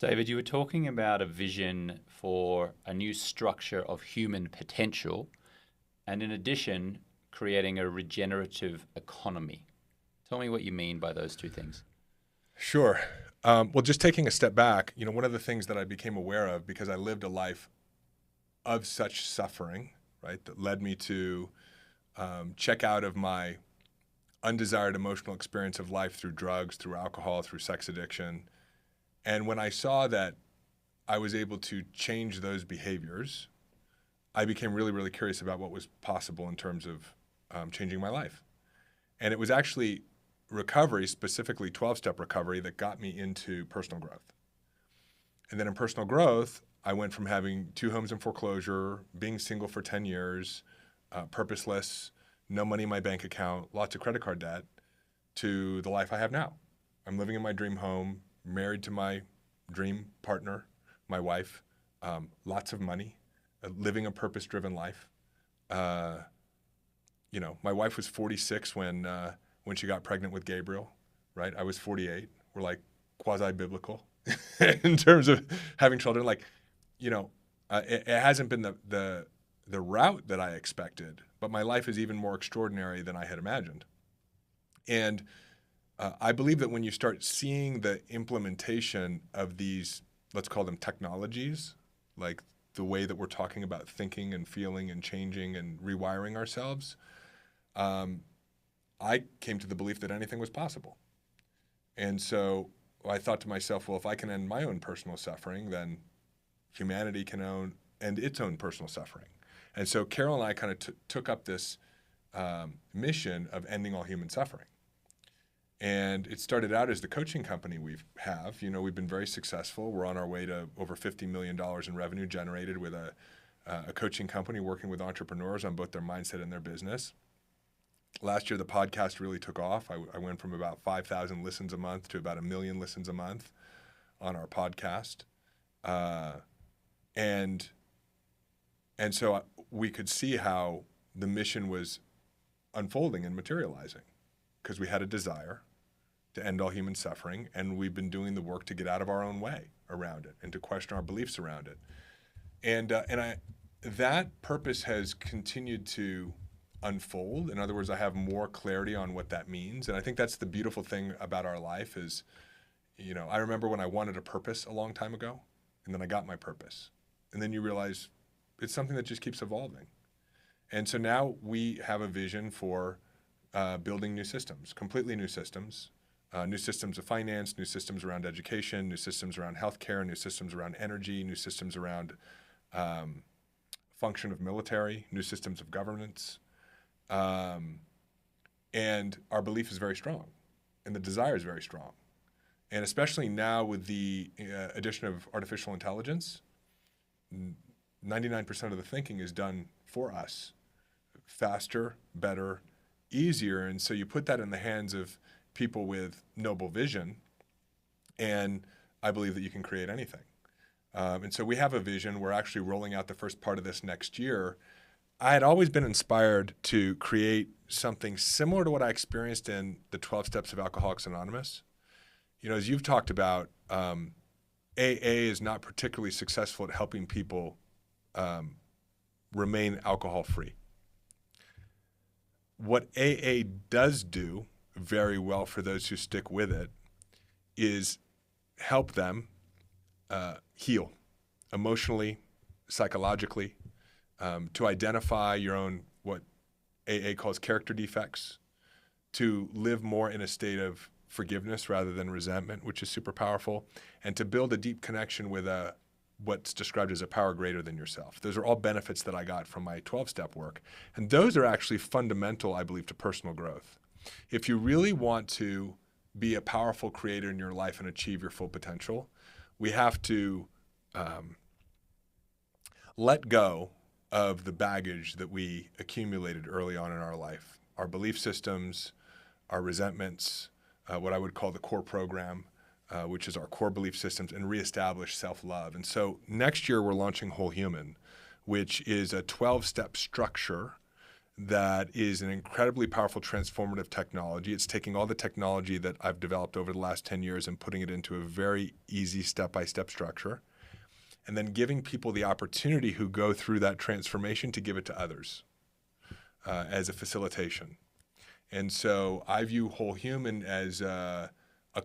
David, you were talking about a vision for a new structure of human potential, and in addition, creating a regenerative economy. Tell me what you mean by those two things. Sure. Well, just taking a step back, one of the things that I became aware of because I lived a life of such suffering, right, that led me to check out of my undesired emotional experience of life through drugs, through alcohol, through sex addiction. And when I saw that I was able to change those behaviors, I became really, really curious about what was possible in terms of changing my life. And it was actually recovery, specifically 12-step recovery, that got me into personal growth. And then in personal growth, I went from having two homes in foreclosure, being single for 10 years, purposeless, no money in my bank account, lots of credit card debt, to the life I have now. I'm living in my dream home, married to my dream partner, my wife, lots of money, living a purpose-driven life. My wife was 46 when she got pregnant with Gabriel, right? I was 48. We're like quasi-biblical in terms of having children. It hasn't been the route that I expected, but my life is even more extraordinary than I had imagined. And I believe that when you start seeing the implementation of these, let's call them technologies, like the way that we're talking about thinking and feeling and changing and rewiring ourselves, I came to the belief that anything was possible. And so I thought to myself, well, if I can end my own personal suffering, then humanity can end its own personal suffering. And so Carol and I kind of took up this mission of ending all human suffering. And it started out as the coaching company we have. We've been very successful. We're on our way to over $50 million in revenue generated with a coaching company working with entrepreneurs on both their mindset and their business. Last year, the podcast really took off. I went from about 5,000 listens a month to about 1 million listens a month on our podcast. And so we could see how the mission was unfolding and materializing because we had a desire to end all human suffering, and we've been doing the work to get out of our own way around it and to question our beliefs around it. And that purpose has continued to unfold. In other words, I have more clarity on what that means. And I think that's the beautiful thing about our life is, I remember when I wanted a purpose a long time ago, and then I got my purpose. And then you realize it's something that just keeps evolving. And so now we have a vision for building new systems, completely new systems of finance, new systems around education, new systems around healthcare, new systems around energy, new systems around function of military, new systems of governance. And our belief is very strong, and the desire is very strong. And especially now with the addition of artificial intelligence, 99% of the thinking is done for us, faster, better, easier. And so you put that in the hands of people with noble vision, and I believe that you can create anything. And so we have a vision. We're actually rolling out the first part of this next year. I had always been inspired to create something similar to what I experienced in the 12 Steps of Alcoholics Anonymous. As you've talked about, AA is not particularly successful at helping people remain alcohol-free. What AA does do very well for those who stick with it is help them heal emotionally, psychologically, to identify your own, what AA calls character defects, to live more in a state of forgiveness rather than resentment, which is super powerful, and to build a deep connection with what's described as a power greater than yourself. Those are all benefits that I got from my 12-step work. And those are actually fundamental, I believe, to personal growth. If you really want to be a powerful creator in your life and achieve your full potential, we have to let go of the baggage that we accumulated early on in our life, our belief systems, our resentments, what I would call the core program, which is our core belief systems, and reestablish self-love. And so next year we're launching Whole Human, which is a 12-step structure that is an incredibly powerful transformative technology. It's taking all the technology that I've developed over the last 10 years and putting it into a very easy step-by-step structure, and then giving people the opportunity who go through that transformation to give it to others as a facilitation. And so I view Whole Human as a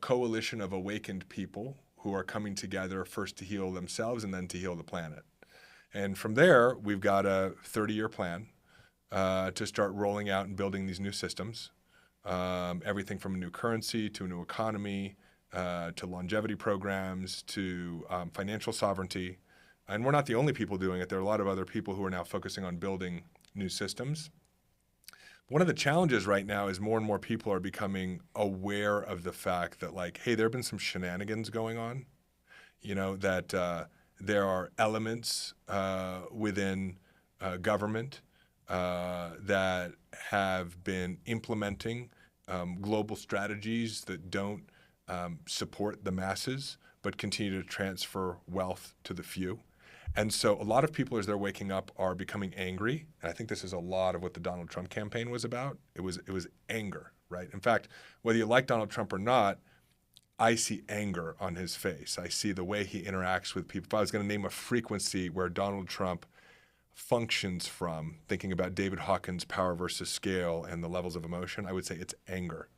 coalition of awakened people who are coming together first to heal themselves and then to heal the planet. And from there, we've got a 30-year plan to start rolling out and building these new systems, everything from a new currency to a new economy, to longevity programs, to financial sovereignty. And we're not the only people doing it. There are a lot of other people who are now focusing on building new systems. One of the challenges right now is more and more people are becoming aware of the fact that, like, hey, there have been some shenanigans going on, that there are elements within government that have been implementing global strategies that don't support the masses, but continue to transfer wealth to the few. And so a lot of people, as they're waking up, are becoming angry. And I think this is a lot of what the Donald Trump campaign was about. It was anger, right? In fact, whether you like Donald Trump or not, I see anger on his face. I see the way he interacts with people. If I was going to name a frequency where Donald Trump functions from, thinking about David Hawkins' Power versus Scale and the levels of emotion, I would say it's anger.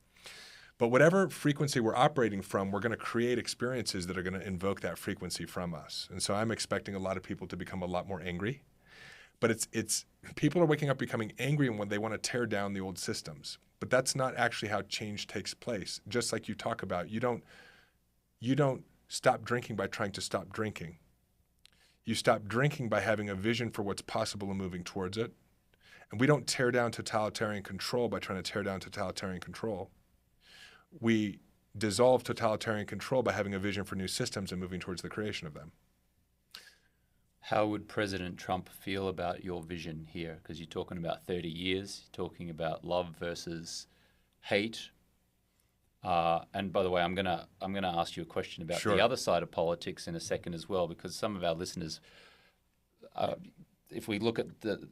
But whatever frequency we're operating from, we're going to create experiences that are going to invoke that frequency from us. And so I'm expecting a lot of people to become a lot more angry. But it's people are waking up becoming angry when they want to tear down the old systems. But that's not actually how change takes place. Just like you talk about, you don't stop drinking by trying to stop drinking. You stop drinking by having a vision for what's possible and moving towards it. And we don't tear down totalitarian control by trying to tear down totalitarian control. We dissolve totalitarian control by having a vision for new systems and moving towards the creation of them. How would President Trump feel about your vision here? Because you're talking about 30 years, you're talking about love versus hate. And by the way, I'm gonna ask you a question about Sure. the other side of politics in a second as well, because some of our listeners, if we look at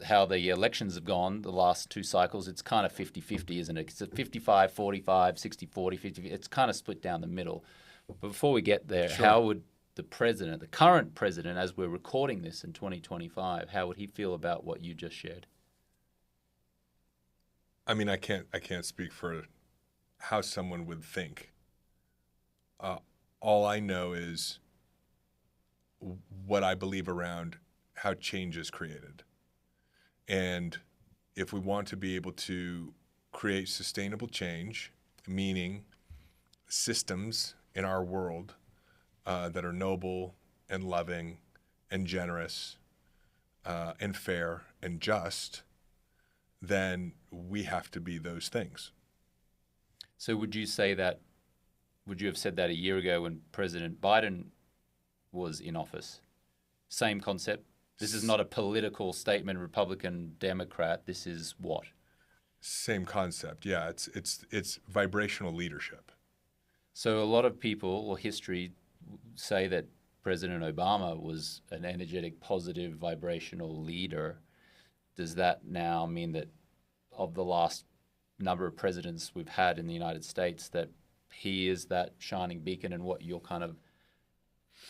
how the elections have gone, the last two cycles, it's kind of 50-50, isn't it? It's 55-45, 60-40, 50. It's kind of split down the middle. But before we get there, Sure. how would the current president, as we're recording this in 2025, how would he feel about what you just shared? I mean, I can't speak for how someone would think. All I know is what I believe around how change is created. And if we want to be able to create sustainable change, meaning systems in our world that are noble and loving and generous and fair and just, then we have to be those things. So would you have said that a year ago when President Biden was in office? Same concept? This is not a political statement, Republican, Democrat. This is what? Same concept. Yeah, it's vibrational leadership. So a lot of people or history say that President Obama was an energetic, positive, vibrational leader. Does that now mean that of the last number of presidents we've had in the United States, that he is that shining beacon, and what you're kind of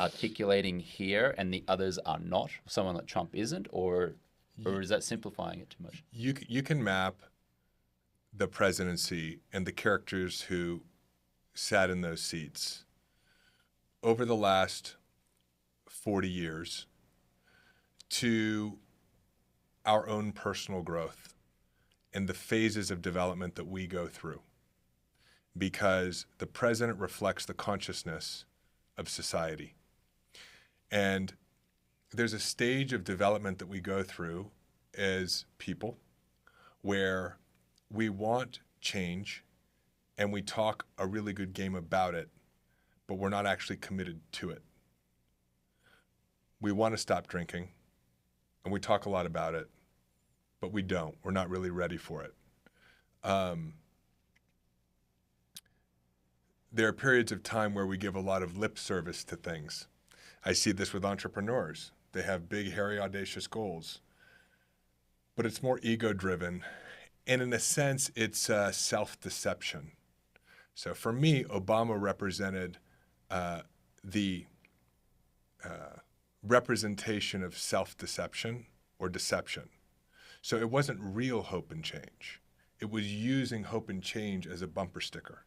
articulating here and the others are not, someone like Trump isn't, or is that simplifying it too much? You can map the presidency and the characters who sat in those seats over the last 40 years to our own personal growth and the phases of development that we go through, because the president reflects the consciousness of society. And there's a stage of development that we go through as people where we want change and we talk a really good game about it, but we're not actually committed to it. We want to stop drinking and we talk a lot about it, but we don't. We're not really ready for it. There are periods of time where we give a lot of lip service to things. I see this with entrepreneurs. They have big, hairy, audacious goals. but it's more ego-driven. And in a sense, it's self-deception. So for me, Obama represented the representation of self-deception or deception. So it wasn't real hope and change. It was using hope and change as a bumper sticker.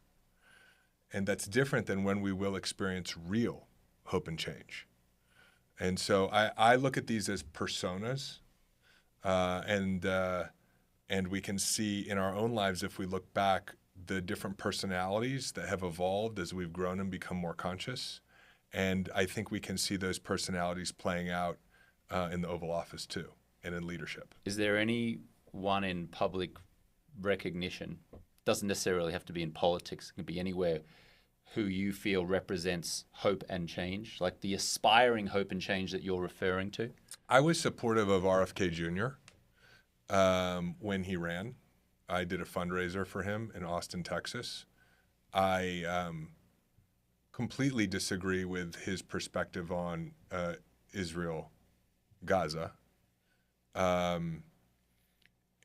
And that's different than when we will experience real hope and change. And so I look at these as personas, and we can see in our own lives, if we look back, the different personalities that have evolved as we've grown and become more conscious. And I think we can see those personalities playing out in the Oval Office too, and in leadership. Is there any one in public recognition? Doesn't necessarily have to be in politics. It can be anywhere. Who you feel represents hope and change, like the aspiring hope and change that you're referring to? I was supportive of RFK Jr. When he ran. I did a fundraiser for him in Austin, Texas. I completely disagree with his perspective on Israel, Gaza. And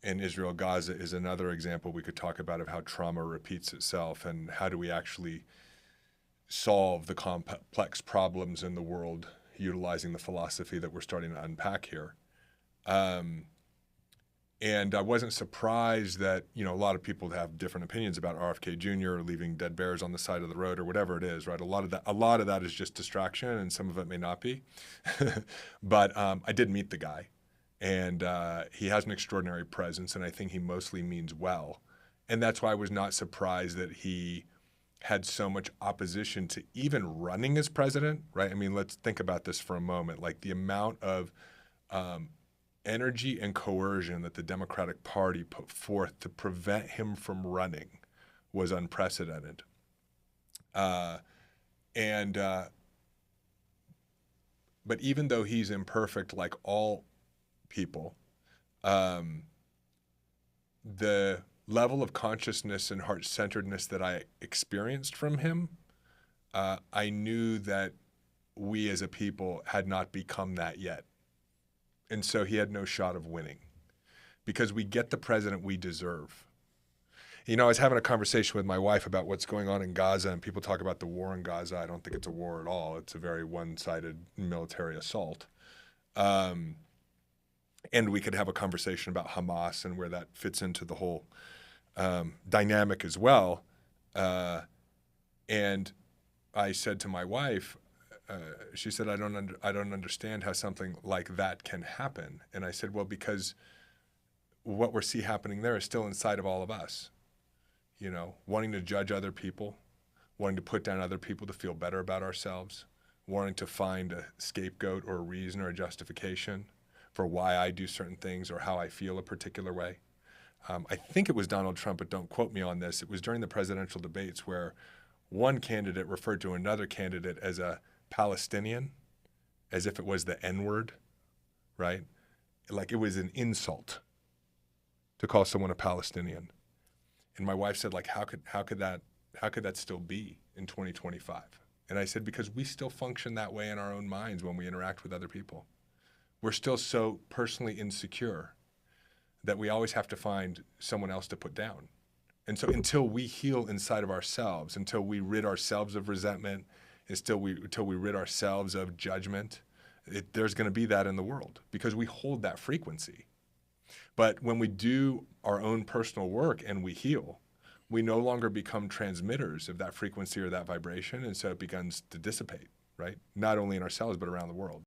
Israel-Gaza is another example we could talk about of how trauma repeats itself, and how do we actually solve the complex problems in the world utilizing the philosophy that we're starting to unpack here. And I wasn't surprised that, a lot of people have different opinions about RFK Jr. leaving dead bears on the side of the road or whatever it is, right? A lot of that is just distraction, and some of it may not be. But I did meet the guy, and he has an extraordinary presence, and I think he mostly means well. And that's why I was not surprised that he had so much opposition to even running as president, right? I mean, let's think about this for a moment. Like, the amount of energy and coercion that the Democratic Party put forth to prevent him from running was unprecedented. But even though he's imperfect, like all people, the level of consciousness and heart-centeredness that I experienced from him, I knew that we as a people had not become that yet. And so he had no shot of winning, because we get the president we deserve. I was having a conversation with my wife about what's going on in Gaza, and people talk about the war in Gaza. I don't think it's a war at all. It's a very one-sided military assault. And we could have a conversation about Hamas and where that fits into the whole dynamic as well. And I said to my wife, she said, I don't understand how something like that can happen. And I said, well, because what we see happening there is still inside of all of us. Wanting to judge other people, wanting to put down other people to feel better about ourselves, wanting to find a scapegoat or a reason or a justification for why I do certain things or how I feel a particular way. I think it was Donald Trump, but don't quote me on this. It was during the presidential debates where one candidate referred to another candidate as a Palestinian, as if it was the N-word, right? Like it was an insult to call someone a Palestinian. And my wife said, like, how could that still be in 2025? And I said, because we still function that way in our own minds when we interact with other people. We're still so personally insecure that we always have to find someone else to put down. And so until we heal inside of ourselves, until we rid ourselves of resentment, until we rid ourselves of judgment, there's going to be that in the world, because we hold that frequency. But when we do our own personal work and we heal, we no longer become transmitters of that frequency or that vibration, and so it begins to dissipate, right? Not only in ourselves, but around the world.